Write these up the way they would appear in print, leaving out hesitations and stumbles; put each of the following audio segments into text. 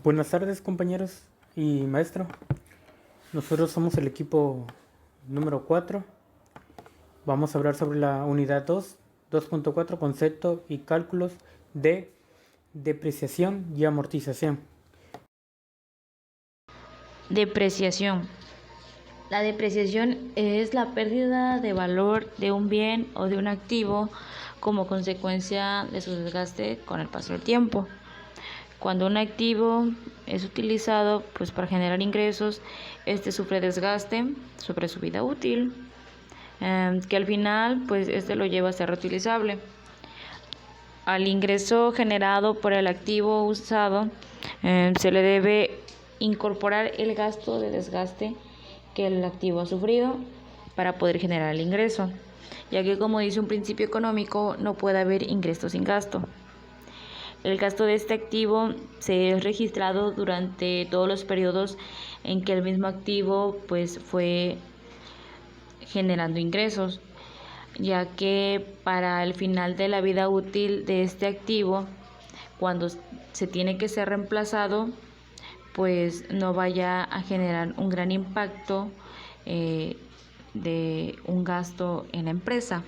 Buenas tardes, compañeros y maestro. Nosotros somos el equipo número 4. Vamos a hablar sobre la unidad 2.4, concepto y cálculos de depreciación y amortización. Depreciación. La depreciación es la pérdida de valor de un bien o de un activo como consecuencia de su desgaste con el paso del tiempo. Cuando un activo es utilizado para generar ingresos, este sufre desgaste sobre su vida útil, que al final este lo lleva a ser reutilizable. Al ingreso generado por el activo usado, se le debe incorporar el gasto de desgaste que el activo ha sufrido para poder generar el ingreso, ya que, como dice un principio económico, no puede haber ingreso sin gasto. El gasto de este activo se es registrado durante todos los periodos en que el mismo activo fue generando ingresos, ya que para el final de la vida útil de este activo, cuando se tiene que ser reemplazado, no vaya a generar un gran impacto de un gasto en la empresa.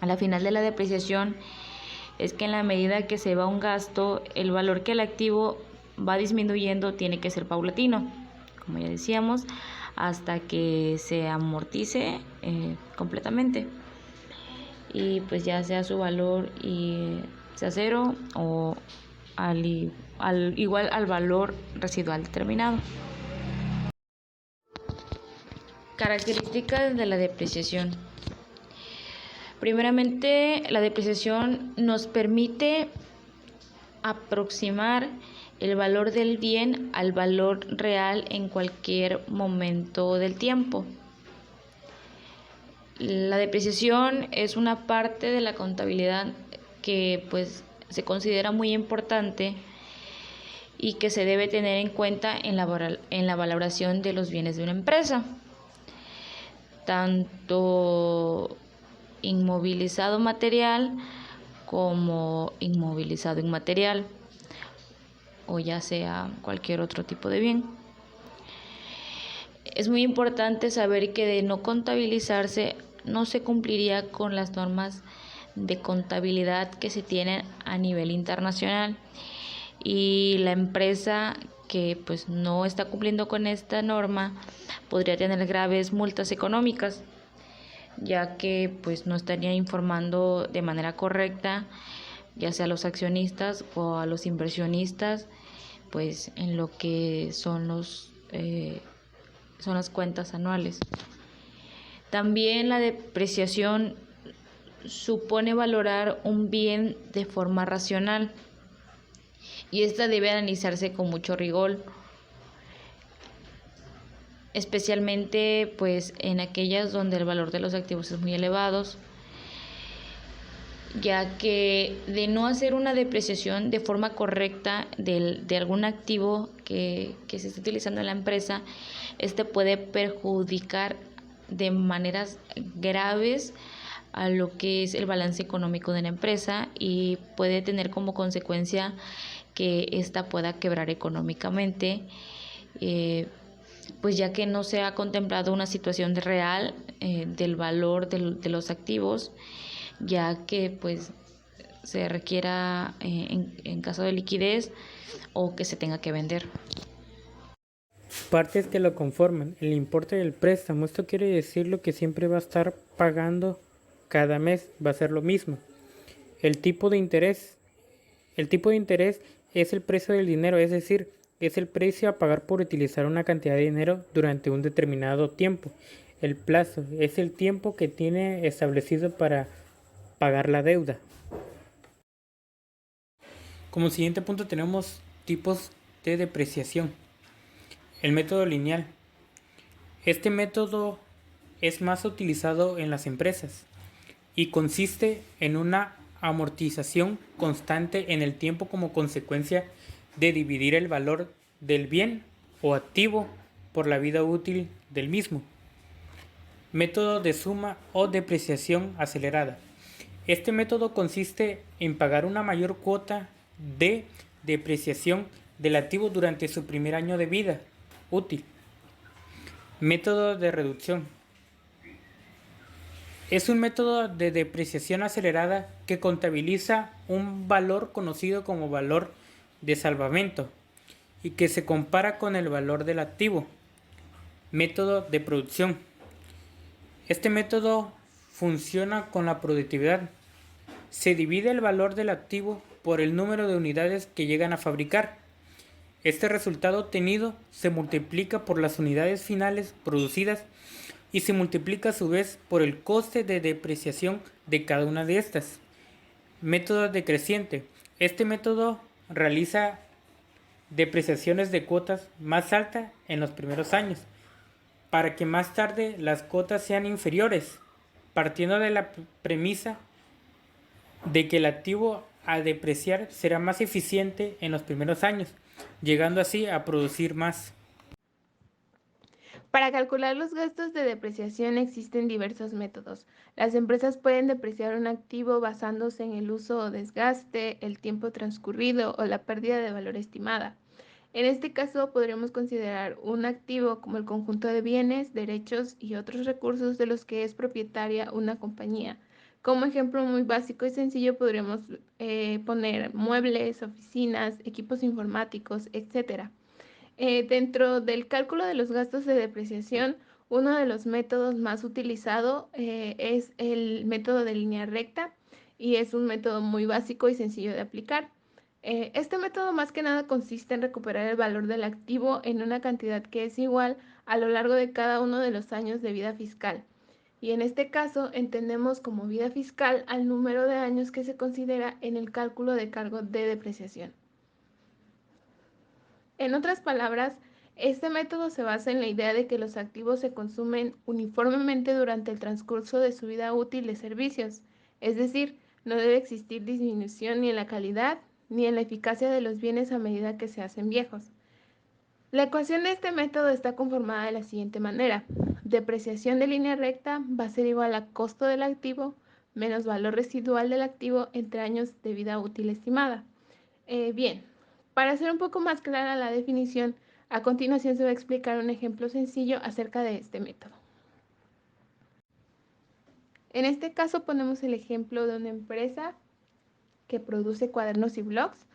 A la final de la depreciación es que en la medida que se va un gasto, el valor que el activo va disminuyendo tiene que ser paulatino, como ya decíamos, hasta que se amortice completamente y ya sea su valor y sea cero o igual al valor residual determinado. Características de la depreciación. Primeramente, la depreciación nos permite aproximar el valor del bien al valor real en cualquier momento del tiempo. La depreciación es una parte de la contabilidad que se considera muy importante y que se debe tener en cuenta en la valoración de los bienes de una empresa, tanto inmovilizado material como inmovilizado inmaterial, o ya sea cualquier otro tipo de bien. Es muy importante saber que de no contabilizarse no se cumpliría con las normas de contabilidad que se tienen a nivel internacional, y la empresa que no está cumpliendo con esta norma podría tener graves multas económicas, ya que no estaría informando de manera correcta, ya sea a los accionistas o a los inversionistas, en lo que son las cuentas anuales. También la depreciación supone valorar un bien de forma racional, y esta debe analizarse con mucho rigor, especialmente en aquellas donde el valor de los activos es muy elevado, ya que de no hacer una depreciación de forma correcta de algún activo que se esté utilizando en la empresa, este puede perjudicar de maneras graves a lo que es el balance económico de la empresa, y puede tener como consecuencia que ésta pueda quebrar económicamente, ya que no se ha contemplado una situación real del valor de los activos, ya que se requiera en caso de liquidez o que se tenga que vender. Partes que lo conforman: el importe del préstamo. Esto quiere decir lo que siempre va a estar pagando cada mes, va a ser lo mismo. El tipo de interés. El tipo de interés es el precio del dinero, es decir, es el precio a pagar por utilizar una cantidad de dinero durante un determinado tiempo. El plazo es el tiempo que tiene establecido para pagar la deuda. Como siguiente punto tenemos tipos de depreciación. El método lineal. Este método es más utilizado en las empresas y consiste en una amortización constante en el tiempo como consecuencia de dividir el valor del bien o activo por la vida útil del mismo. Método de suma o depreciación acelerada. Este método consiste en pagar una mayor cuota de depreciación del activo durante su primer año de vida útil. Método de reducción. Es un método de depreciación acelerada que contabiliza un valor conocido como valor de salvamento y que se compara con el valor del activo. Método de producción. Este método funciona con la productividad. Se divide el valor del activo por el número de unidades que llegan a fabricar. Este resultado obtenido se multiplica por las unidades finales producidas y se multiplica a su vez por el coste de depreciación de cada una de estas. Método decreciente. Este método realiza depreciaciones de cuotas más altas en los primeros años, para que más tarde las cuotas sean inferiores, partiendo de la premisa de que el activo al depreciar será más eficiente en los primeros años, llegando así a producir más. Para calcular los gastos de depreciación existen diversos métodos. Las empresas pueden depreciar un activo basándose en el uso o desgaste, el tiempo transcurrido o la pérdida de valor estimada. En este caso, podríamos considerar un activo como el conjunto de bienes, derechos y otros recursos de los que es propietaria una compañía. Como ejemplo muy básico y sencillo podríamos poner muebles, oficinas, equipos informáticos, etc. Dentro del cálculo de los gastos de depreciación, uno de los métodos más utilizado es el método de línea recta y es un método muy básico y sencillo de aplicar. Este método más que nada consiste en recuperar el valor del activo en una cantidad que es igual a lo largo de cada uno de los años de vida fiscal. Y en este caso entendemos como vida fiscal al número de años que se considera en el cálculo de cargo de depreciación. En otras palabras, este método se basa en la idea de que los activos se consumen uniformemente durante el transcurso de su vida útil de servicios, es decir, no debe existir disminución ni en la calidad ni en la eficacia de los bienes a medida que se hacen viejos. La ecuación de este método está conformada de la siguiente manera. Depreciación de línea recta va a ser igual a costo del activo menos valor residual del activo entre años de vida útil estimada. Bien, para hacer un poco más clara la definición, a continuación se va a explicar un ejemplo sencillo acerca de este método. En este caso ponemos el ejemplo de una empresa que produce cuadernos y blogs.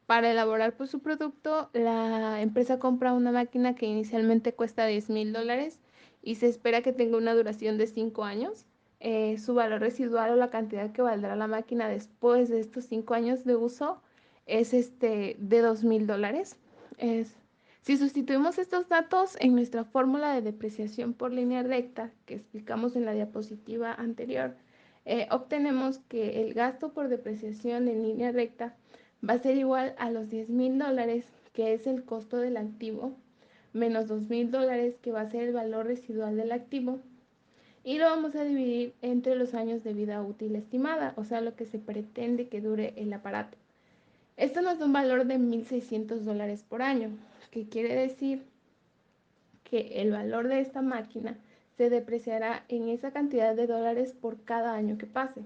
Para elaborar pues, su producto, la empresa compra una máquina que inicialmente cuesta $10,000 y se espera que tenga una duración de 5 años. Su valor residual o la cantidad que valdrá la máquina después de estos 5 años de uso es de $2,000. Es, si sustituimos estos datos en nuestra fórmula de depreciación por línea recta que explicamos en la diapositiva anterior, obtenemos que el gasto por depreciación en línea recta va a ser igual a los $10,000, que es el costo del activo, menos $2,000, que va a ser el valor residual del activo, y lo vamos a dividir entre los años de vida útil estimada, o sea, lo que se pretende que dure el aparato. Esto nos da un valor de $1,600 por año, que quiere decir que el valor de esta máquina se depreciará en esa cantidad de dólares por cada año que pase.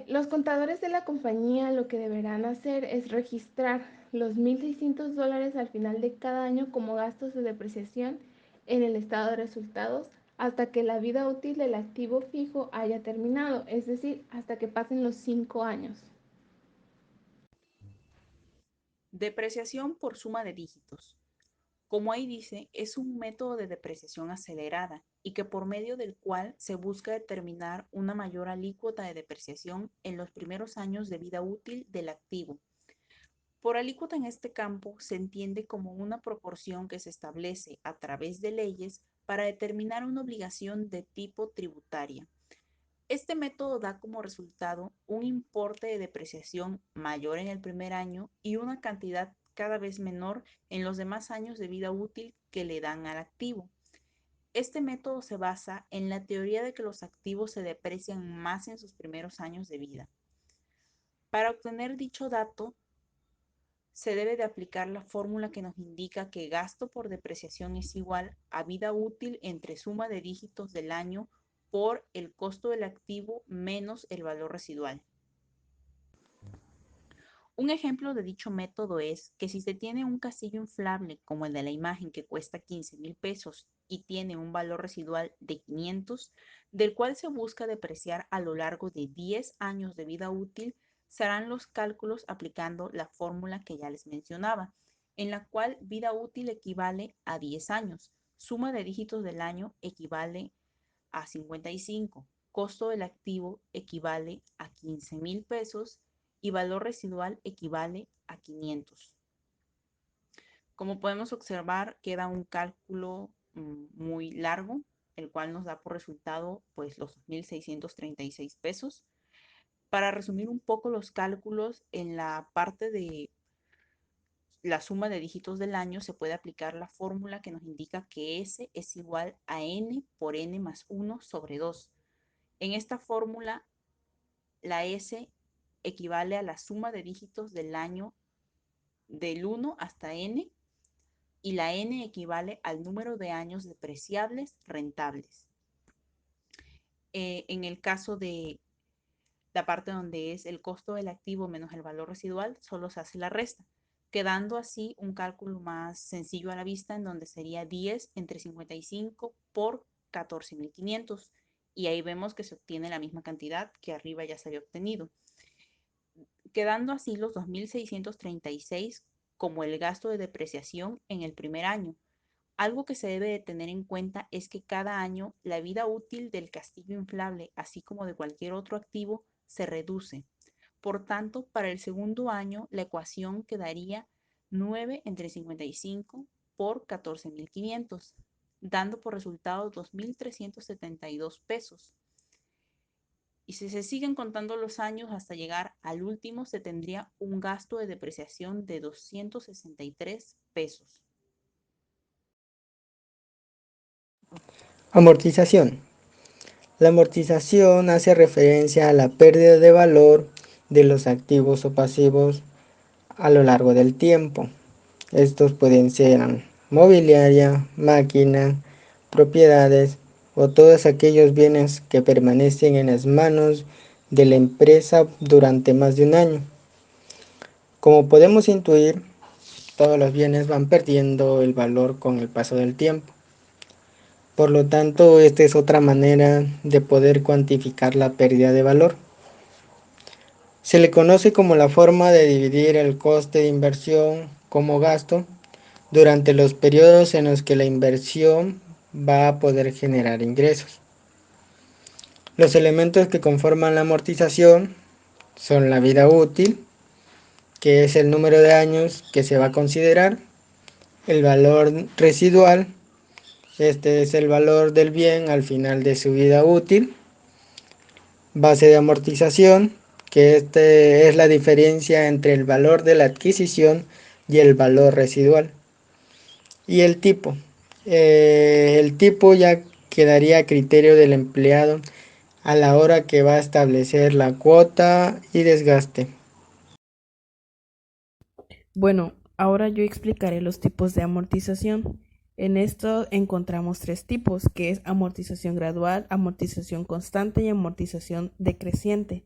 Los contadores de la compañía lo que deberán hacer es registrar los $1,600 al final de cada año como gastos de depreciación en el estado de resultados hasta que la vida útil del activo fijo haya terminado, es decir, hasta que pasen los 5 años. Depreciación por suma de dígitos. Como ahí dice, es un método de depreciación acelerada y que por medio del cual se busca determinar una mayor alícuota de depreciación en los primeros años de vida útil del activo. Por alícuota en este campo se entiende como una proporción que se establece a través de leyes para determinar una obligación de tipo tributaria. Este método da como resultado un importe de depreciación mayor en el primer año y una cantidad cada vez menor en los demás años de vida útil que le dan al activo. Este método se basa en la teoría de que los activos se deprecian más en sus primeros años de vida. Para obtener dicho dato, se debe de aplicar la fórmula que nos indica que gasto por depreciación es igual a vida útil entre suma de dígitos del año por el costo del activo menos el valor residual. Un ejemplo de dicho método es que si se tiene un castillo inflable como el de la imagen que cuesta 15,000 pesos y tiene un valor residual de 500, del cual se busca depreciar a lo largo de 10 años de vida útil, se harán los cálculos aplicando la fórmula que ya les mencionaba, en la cual vida útil equivale a 10 años, suma de dígitos del año equivale a 55, costo del activo equivale a 15,000 pesos y valor residual equivale a 500. Como podemos observar, queda un cálculo muy largo, el cual nos da por resultado pues los 2,636 pesos. Para resumir un poco los cálculos, en la parte de la suma de dígitos del año se puede aplicar la fórmula que nos indica que S es igual a N por N más 1 sobre 2. En esta fórmula, la S equivale a la suma de dígitos del año del 1 hasta N y la N equivale al número de años depreciables rentables. En el caso de la parte donde es el costo del activo menos el valor residual, solo se hace la resta, quedando así un cálculo más sencillo a la vista, en donde sería 10 entre 55 por 14,500. Y ahí vemos que se obtiene la misma cantidad que arriba ya se había obtenido, quedando así los 2,636 como el gasto de depreciación en el primer año. Algo que se debe de tener en cuenta es que cada año la vida útil del castillo inflable, así como de cualquier otro activo, se reduce. Por tanto, para el segundo año, la ecuación quedaría 9 entre 55 por 14,500, dando por resultado 2,372 pesos. Y si se siguen contando los años hasta llegar al último, se tendría un gasto de depreciación de 263 pesos. Amortización. La amortización hace referencia a la pérdida de valor de los activos o pasivos a lo largo del tiempo. Estos pueden ser mobiliaria, máquina, propiedades o todos aquellos bienes que permanecen en las manos de la empresa durante más de un año. Como podemos intuir, todos los bienes van perdiendo el valor con el paso del tiempo. Por lo tanto, esta es otra manera de poder cuantificar la pérdida de valor. Se le conoce como la forma de dividir el coste de inversión como gasto durante los periodos en los que la inversión va a poder generar ingresos. Los elementos que conforman la amortización son la vida útil, que es el número de años que se va a considerar, el valor residual, este es el valor del bien al final de su vida útil, base de amortización, que es la diferencia entre el valor de la adquisición y el valor residual. Y el tipo. El tipo ya quedaría a criterio del empleado a la hora que va a establecer la cuota y desgaste. Bueno, ahora yo explicaré los tipos de amortización. En esto encontramos tres tipos, que es amortización gradual, amortización constante y amortización decreciente.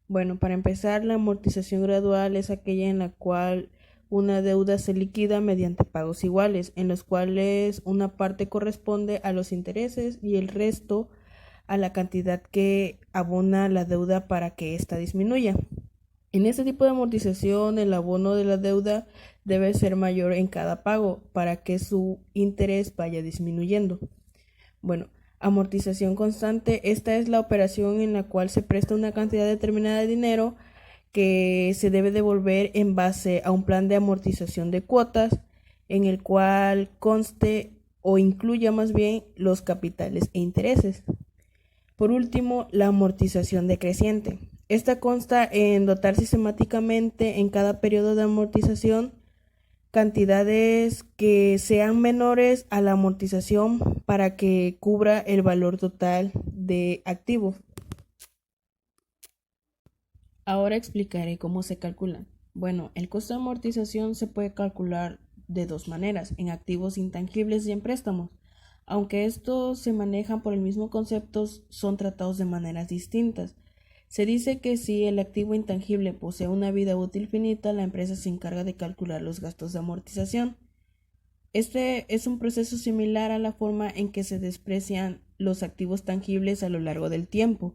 Bueno, para empezar, la amortización gradual es aquella en la cual una deuda se liquida mediante pagos iguales, en los cuales una parte corresponde a los intereses y el resto a la cantidad que abona la deuda para que ésta disminuya. En este tipo de amortización, el abono de la deuda debe ser mayor en cada pago para que su interés vaya disminuyendo. Bueno, amortización constante, esta es la operación en la cual se presta una cantidad determinada de dinero que se debe devolver en base a un plan de amortización de cuotas en el cual conste o incluya más bien los capitales e intereses. Por último, la amortización decreciente. Esta consta en dotar sistemáticamente en cada periodo de amortización cantidades que sean menores a la amortización para que cubra el valor total de activos. Ahora explicaré cómo se calculan. Bueno, el costo de amortización se puede calcular de dos maneras, en activos intangibles y en préstamos. Aunque estos se manejan por el mismo concepto, son tratados de maneras distintas. Se dice que si el activo intangible posee una vida útil finita, la empresa se encarga de calcular los gastos de amortización. Este es un proceso similar a la forma en que se desprecian los activos tangibles a lo largo del tiempo.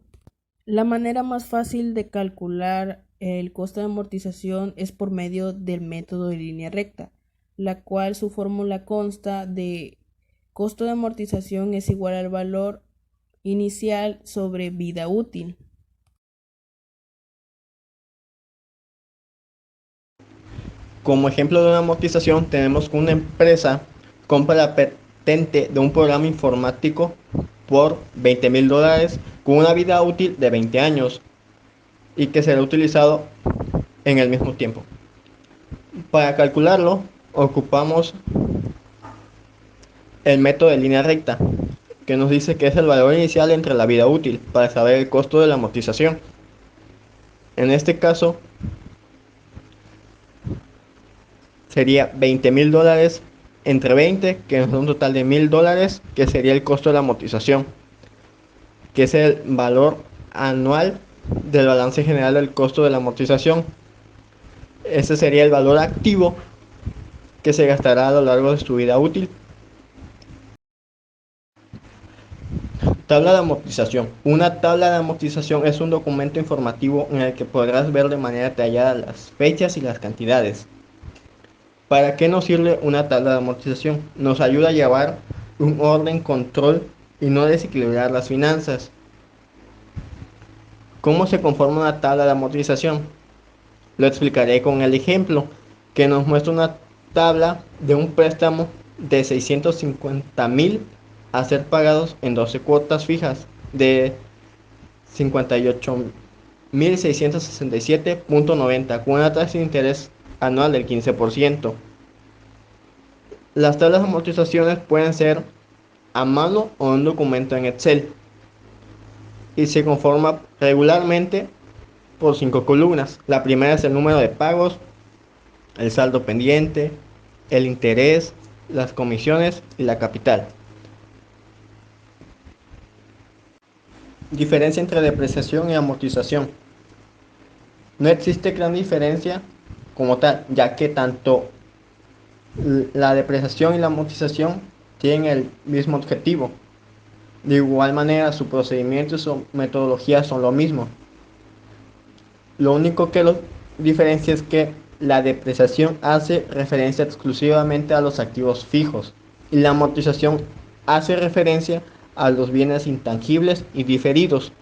La manera más fácil de calcular el costo de amortización es por medio del método de línea recta, la cual su fórmula consta de costo de amortización es igual al valor inicial sobre vida útil. Como ejemplo de una amortización, tenemos que una empresa compra la patente de un programa informático por $20,000 con una vida útil de 20 años y que será utilizado en el mismo tiempo. Para calcularlo, ocupamos el método de línea recta, que nos dice que es el valor inicial entre la vida útil para saber el costo de la amortización. En este caso, sería $20,000 entre 20, que es un total de $1,000, que sería el costo de la amortización, que es el valor anual del balance general del costo de la amortización. Ese sería el valor activo que se gastará a lo largo de su vida útil. Tabla de amortización. Una tabla de amortización es un documento informativo en el que podrás ver de manera detallada las fechas y las cantidades. ¿Para qué nos sirve una tabla de amortización? Nos ayuda a llevar un orden, control y no desequilibrar las finanzas. ¿Cómo se conforma una tabla de amortización? Lo explicaré con el ejemplo que nos muestra una tabla de un préstamo de 650,000 a ser pagados en 12 cuotas fijas de 58,667,90 con una tasa de interés anual del 15%. Las tablas de amortizaciones pueden ser a mano o en un documento en Excel y se conforma regularmente por 5 columnas. La primera es el número de pagos, el saldo pendiente, el interés, las comisiones y la capital. Diferencia entre depreciación y amortización. No existe gran diferencia como tal, ya que tanto la depreciación y la amortización tienen el mismo objetivo. De igual manera, su procedimiento y su metodología son lo mismo. Lo único que los diferencia es que la depreciación hace referencia exclusivamente a los activos fijos y la amortización hace referencia a los bienes intangibles y diferidos.